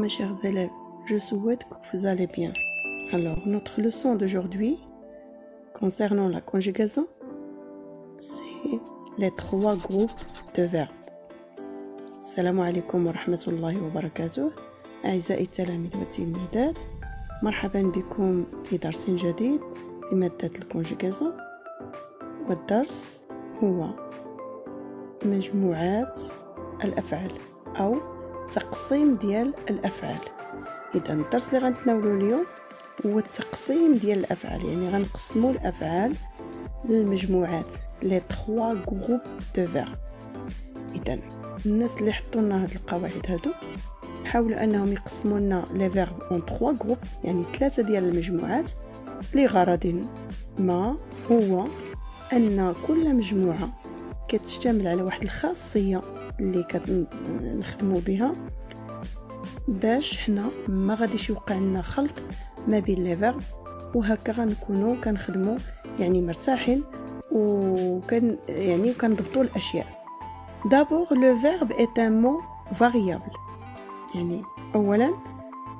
mes chers élèves, je souhaite que vous allez bien. Alors, notre leçon d'aujourd'hui, concernant la conjugaison, c'est les 3 groupes de verbes. السلام عليكم ورحمة الله وبركاته. أعزائي التلاميذ والتلميذات، مرحبا بكم في درس جديد في مادة الكونجوغاسيون، والدرس هو مجموعات الأفعال أو تقسيم ديال الأفعال. إذا الدرس اللي غنتناولو اليوم هو التقسيم ديال الأفعال، يعني غنقسمو الأفعال للمجموعات لي 3 جروب دو فيرب. إذا الناس اللي حطوا لنا هاد القواعد هادو حاولوا انهم يقسموا لنا لي فيرب اون 3 جروب، يعني 3 ديال المجموعات، لغرض ما هو ان كل مجموعه كتشتمل على واحد الخاصيه اللي كنخدموا بها باش حنا ما غاديش يوقع لنا خلط ما بين لي فيرب، وهكا غنكونوا كنخدموا يعني مرتاحين وكنضبطوا الاشياء. D'abord, le verbe est un mot variable. يعني أولاً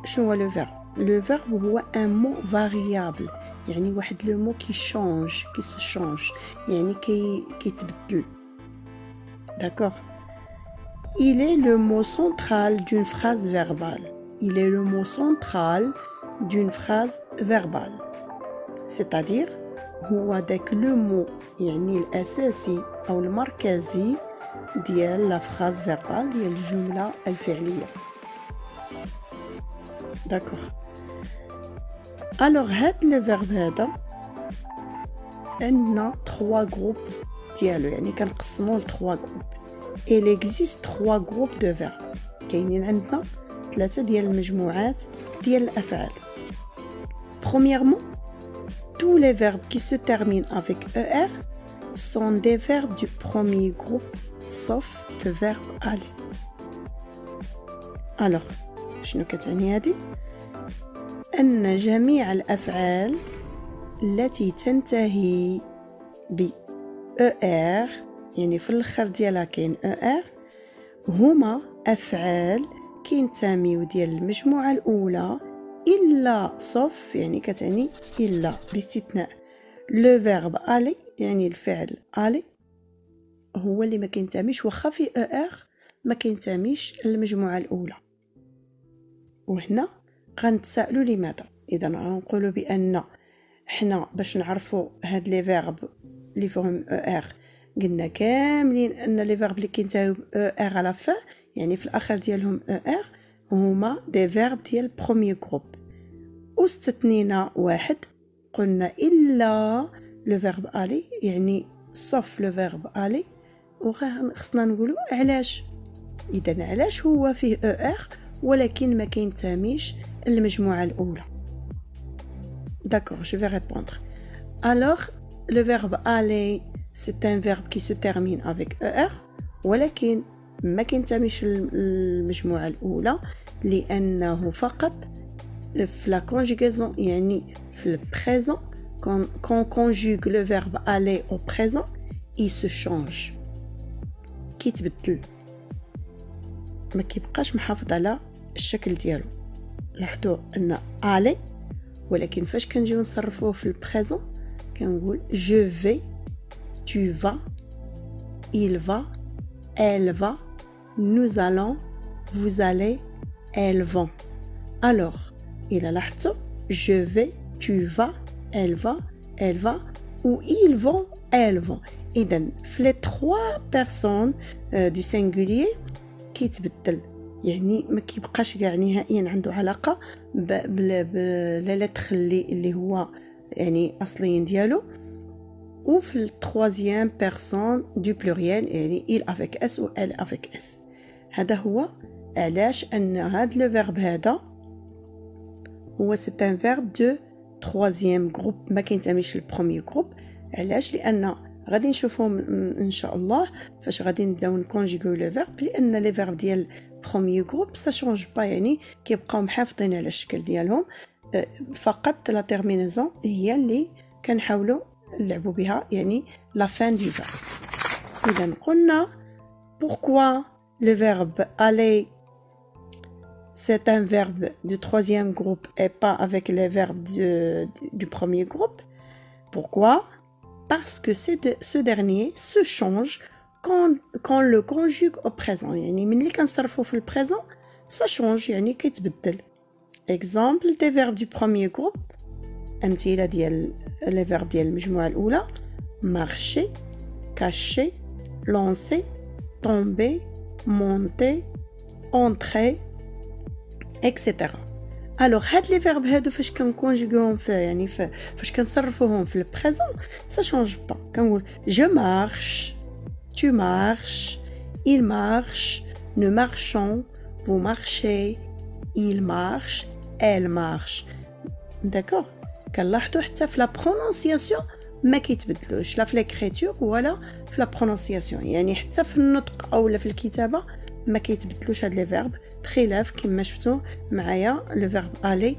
شنو هو le verbe؟ Le verbe هو un mot variable، يعني واحد le mot qui change, qui se change، يعني كيتبدل. D'accord. Il est le mot central d'une phrase verbale. Il est le mot central d'une phrase verbale. C'est-à-dire هو داك le mot يعني الأساسي أو المركزي ديال لا فراز فيربال، ديال الجملة الفعلية. داكوغ. الوغ هاد لو فيرب هذا عندنا 3 جروب ديالو، يعني كنقسموه ل 3 جروب. il existe 3 جروب دو فيرب، كاينين عندنا 3 ديال المجموعات ديال الافعال. premièrement tous les verbes qui se terminent avec er sont des verbes du premier groupe sauf le verbe aller. Alors شنو كتعني هذه؟ أن جميع الأفعال التي تنتهي ب er، يعني في الآخر ديالها كاين er، هما أفعال كينتميو ديال المجموعة الأولى إلا sauf، يعني كتعني إلا باستثناء le verbe aller، يعني الفعل aller هو اللي ما كينتميش، واخا في er ما كينتميش للمجموعة الأولى. وهنا غنتسائلوا لماذا؟ إذا غنقولوا بأن حنا باش نعرفوا هاد لي فيرب اللي فيهم er قلنا كاملين أن لي فيرب اللي كينتهيو er على fin، يعني في الآخر ديالهم er، هما دي فيرب ديال بروميير جروب، واستثنينا واحد قلنا إلا لو فيرب aller، يعني sauf لو فيرب aller. وخصنا نقولوا علاش. إذا علاش هو فيه er ولكن ما كينتميش المجموعة الأولى؟ D'accord, je vais répondre. Alors, le verbe aller, c'est un verbe qui se termine avec er، ولكن ما كينتميش المجموعة الأولى لأنه فقط في la conjugaison، يعني في le présent. Quand on conjugue le verbe aller au présent, il se change، كيتبدل، ما كيبقاش محافظ على الشكل ديالو. لاحظوا ان aller، ولكن فاش كنجيو نصرفوه في البريزون كنقول je vais، tu vas، il va، elle va، nous allons، vous allez، elles vont. alors إلا لاحظتوا je vais، tu vas، elle va، elle va، ou ils vont، elles vont. إذن في les 3 personnes du singulier كيتبدل، يعني ما كيبقاش كاع نهائيا عنده علاقه لا لتر اللي هو يعني اصليين ديالو. وفي التروازيام بيرسون دو بلوريال، يعني il avec s و elle avec s. هذا هو علاش ان هذا لو فيرب هذا هو سي ان فيرب دو تروازيام جروب، ما كينتميش للبروميير جروب. علاش؟ لان غادي نشوفهم ان شاء الله فاش غادي نبداو نكونجيغو لو فيرب، لان لي فيرب ديال بروميير جروب سا شونج با، يعني كيبقاو محافظين على الشكل ديالهم، فقط لا تيرمينيزون هي اللي كنحاولوا نلعبوا بها، يعني لا فان دو فيرب. اذا قلنا pourquoi le verbe aller c'est un verbe du troisième groupe et pas avec les verbes du premier groupe. Pourquoi? Parce que ce dernier se change quand le conjugue au présent. يعني ملي كنصرفو في البريزون ça change يعني كيتبدل. Exemple des verbes du premier groupe. أمثلة ديال les verbes ديال المجموعة الأولى: marcher, cacher, lancer, tomber, monter, entrer, etc. Alors هاد les verbes هادو فاش كنكونجوغيهم يعني فاش كنصرفوهم في البريزون ça change pas. كنقول je marche, tu marches, il marche, nous marchons, vous marchez, il marche, elle marche. D'accord? كنلاحظوا حتى في لا برونونسياسيون ما كيتبدلوش لا في ليكريتور ولا في لا برونونسياسيون، يعني حتى في النطق اولا في الكتابه ما كيتبدلوش هاد لي فيرب بخلاف كما شفتوا معايا لو فيرب aller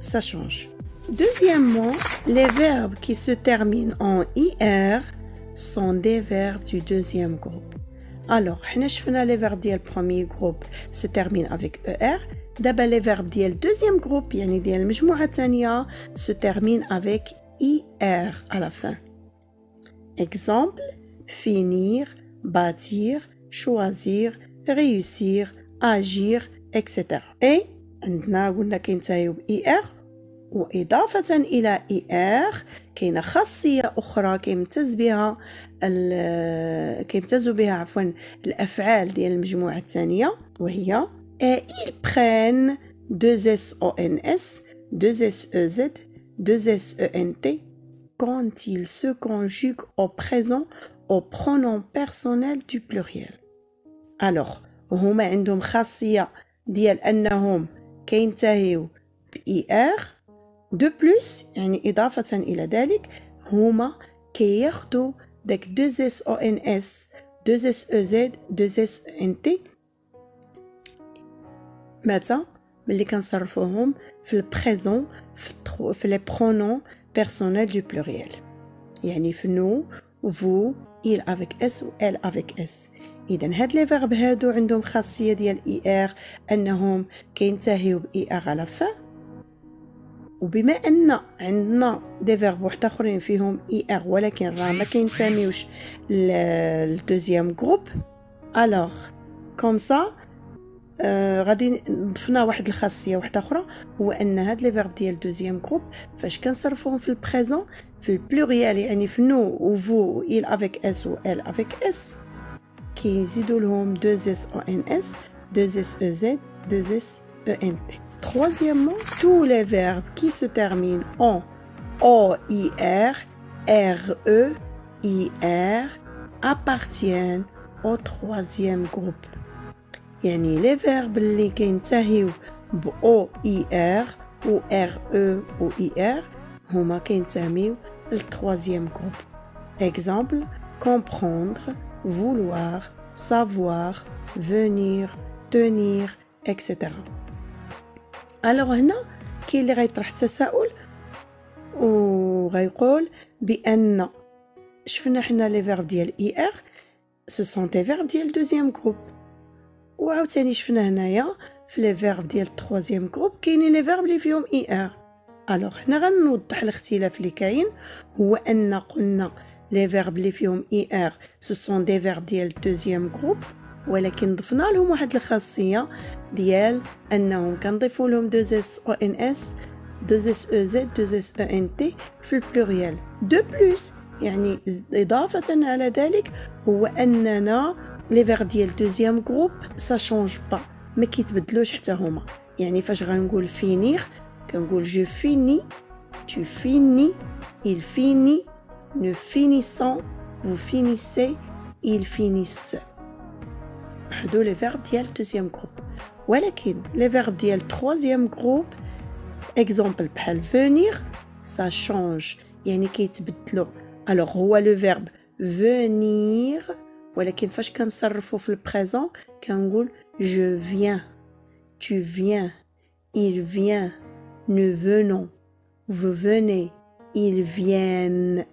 ça change. Deuxièmement, les verbes qui se terminent en ir sont des verbes du deuxième groupe. Alors حنا شفنا les verbes ديال premier groupe se terminent avec er. دابا les verbes ديال deuxième groupe يعني ديال المجموعة الثانية se terminent avec ir à la fin. Exemple: finir, bâtir, choisir, réussir, agir, etc. Et عندنا قلنا كينتهيو ب ir وإضافة إلى ir كاينة خاصية أخرى كيمتاز بها الأفعال ديال المجموعة الثانية وهي et ils prennent 2 SONS, 2 SEZ, 2 SENT quand ils se conjuguent au présent au pronom personnel du pluriel. Alors, هما عندهم خاصية ديال أنهم كينتهيو بإر. de plus يعني إضافة إلى ذلك هما كياخدوا داك 2 SONS, 2 SEZ, 2 SENT متى؟ ملي كنصرفوهم في البريزون في لي برونون بيرسونيل دو بلوريال، يعني في نو vous il avec s و elle avec s. اذا هاد لي فيرب هادو عندهم خاصيه ديال اي ار انهم كينتهيو باي ار على فا، وبما ان عندنا دي فيرب واحد اخرين فيهم اي ار ولكن راه ما كينتميوش للدوزيام جروب الوغ كوم سا غادي نضفنا واحد الخاصيه واحده اخرى، هو ان هاد لي فيرب ديال دوزيام جروب فاش كنصرفوهم في البريزون في البلوريال يعني في نو و فو il avec s و elle avec s كيزيدوا لهم 2 s o n s 2 s e z 2 s e n t. Troisièmement, tous les verbes qui se terminent en OIR, RE, IR appartiennent au troisième groupe. يعني les verbes اللي كينتهيو ب OIR و RE و IR هما كينتميو للتروازيام جروب. Exemple: comprendre, vouloir, savoir, venir, tenir, etc. Alors هنا كاين اللي غيطرح تساؤل وغيقول بان شفنا حنا لي فيرب ديال اي ار سو سون دي فيرب ديال دوزيام جروب، وعاوتاني شفنا هنايا في لي فيرب ديال التروازيام جروب كاينين لي فيرب اللي فيهم اي ار. الوغ هنا غنوضح الاختلاف اللي كاين، هو ان قلنا لي فيرب اللي فيهم اي ار سو سون دي فيرب ديال دوزيام جروب، ولكن ضفنا لهم واحد الخاصيه ديال انهم كنضيفوا لهم 2 اس او ان اس 2 اس او زد 2 اس او ان تي في البلوريال. دو بلس يعني اضافه على ذلك هو اننا لي فيرب ديال دوزيام جروب سا شونج با ما كيتبدلوش حتى هما. يعني فاش غنقول فينير كنقول جو فيني tu finis il finit nous finissons vous finissez ils finissent. هادو لي فيرب ديال دوزيام جروب. ولكن لي فيرب ديال تروازيام جروب اكزامبل بحال venir ça change يعني كيتبدلوا. الوغ هو لو فيرب venir ولكن فاش كنصرفو في البريزون كنقول je viens tu viens il vient nous venons vous venez ils viennent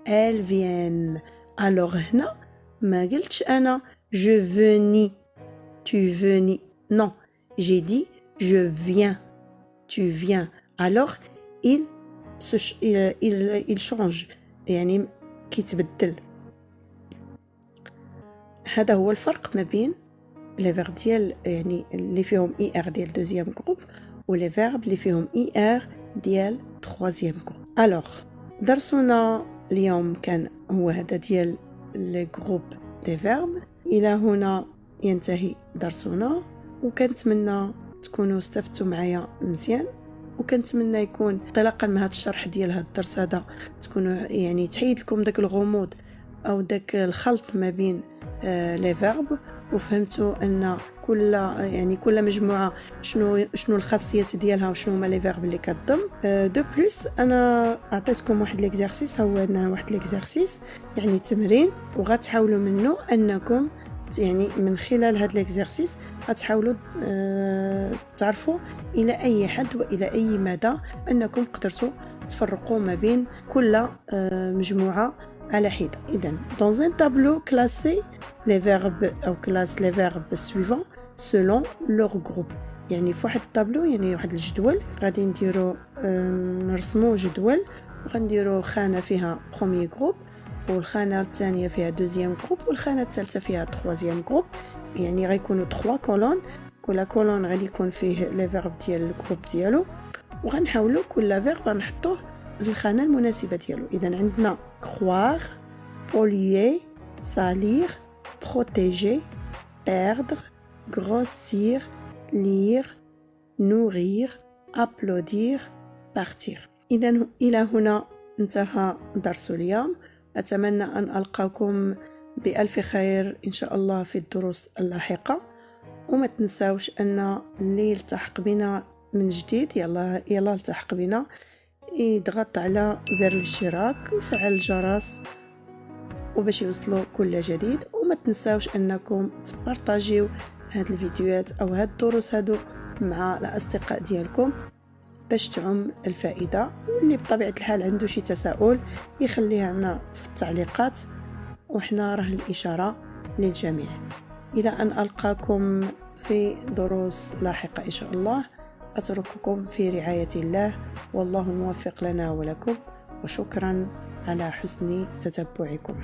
elles viennent. alors هنا ما قلتش انا je venis tu venis non j'ai dit je viens, tu viens. Alors il change يعني كيتبدل. هذا هو الفرق ما بين لي فيرب ديال يعني اللي فيهم اي ار ديال دوزيام جروب ولي فيرب اللي فيهم اي ار ديال تروازيام جروب. الوغ درسنا اليوم كان هو هذا ديال لي جروب دي فيرب. الى هنا ينتهي درسنا، وكنتمنى تكونوا استفدتوا معايا مزيان، وكنتمنى يكون انطلاقا من هذا الشرح ديال هذا الدرس هذا تكونوا يعني تحيد لكم داك الغموض او داك الخلط ما بين لي فيرب، وفهمتوا ان كل مجموعه شنو الخاصيات ديالها وشنو هما لي فيرب اللي كتضم. دو بلس انا عطيتكم واحد ليكزارسيس، هو هنا واحد ليكزارسيس يعني تمرين، وغتحاولوا منه انكم يعني من خلال هذا ليكزارسيس غتحاولوا تعرفوا الى اي حد والى اي مدى انكم قدرتوا تفرقوا ما بين كل مجموعه على حده. اذا dans un tableau classé les verbes او classe les verbes suivants selon leur groupe. يعني في واحد الطابلو يعني واحد الجدول غادي نديرو نرسمو جدول، وغنديرو خانه فيها بروميير جروب، والخانه الثانيه فيها دوزيام جروب، والخانه الثالثه فيها تروازيام جروب. يعني غيكونوا 3 كولون، كل كولون غادي يكون فيه لي فيرب ديال الجروب ديالو، وغنحاولوا كل فيرب نحطوه للخانه المناسبه ديالو. اذا عندنا croire, polluer, salir, protéger, perdre, grossir, lire, nourrir, applaudir, partir. إذن إلى هنا انتهى درس اليوم. أتمنى أن ألقاكم بألف خير إن شاء الله في الدروس اللاحقة، وما تنساوش أن اللي يلتحق بنا من جديد يلا التحق بنا، يضغط على زر الاشتراك ويفعل الجرس وباش يوصلوا كل جديد. وما تنساوش انكم تبارطاجيو هاد الفيديوهات او هاد الدروس هادو مع الاصدقاء ديالكم باش تعم الفائده. واللي بطبيعه الحال عنده شي تساؤل يخليها لنا في التعليقات، وحنا راه الاشاره للجميع. الى ان القاكم في دروس لاحقه ان شاء الله، أترككم في رعاية الله، والله الموفق لنا ولكم، وشكرا على حسن تتبعكم.